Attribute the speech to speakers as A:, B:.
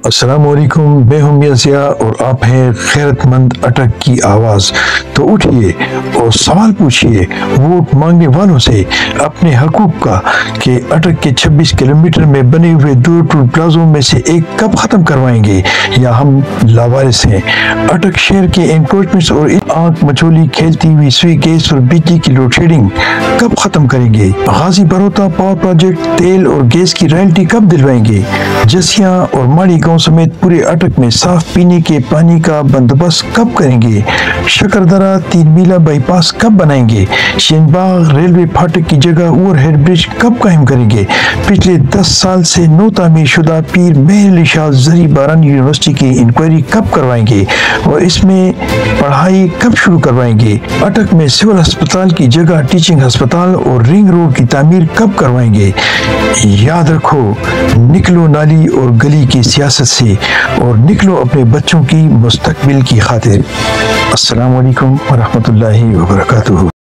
A: السلام علیکم، میں ہوں میاں ضیاء اور آپ ہیں غیرت مند اٹک کی آواز۔ تو اٹھیے اور سوال پوچھیے ووٹ مانگنے والوں سے اپنے حقوق کا کہ اٹک کے 26 کلومیٹر میں بنے ہوئے 2 ٹول پلازوں میں سے ایک کب ختم کروائیں گے یا ہم لاوارث ہیں؟ اٹک شہر کے انکروچمنٹس اور آنکھ مچولی کھیلتی ہوئی سوئی گیس اور بجلی کی لوڈ شیڈنگ کب ختم کریں گے؟ غازی بروتا پاور پروجیکٹ تیل اور گیس کی رائلٹی کب دلوائیں گے؟ جسیاں اور ماڑی گاؤں سمیت پورے اٹک میں صاف پینے کے پانی کا بندوبست کب کریں گے؟ شکردرہ 3 میلہ بائی پاس کب بنائیں گے؟ شین باغ ریلوے پھاٹک کی جگہ اوور ہیڈ برج کب قائم کریں گے؟ پچھلے 10 سال سے نو تعمیر شدہ پیر مہر علی شاہ زرعی بارانی یونیورسٹی کی انکوائری کب کروائیں گے اور اس میں پڑھائی کب شروع کروائیں گے؟ اٹک میں سول ہسپتال کی جگہ ٹیچنگ ہسپتال اور رنگ روڈ کی تعمیر کب کروائیں گے؟ یاد رکھو، نکلو نالی اور گلی کی سیاست سے اور نکلو اپنے بچوں کی مستقبل کی خاطر۔ السلام علیکم ورحمۃ اللہ وبرکاتہ۔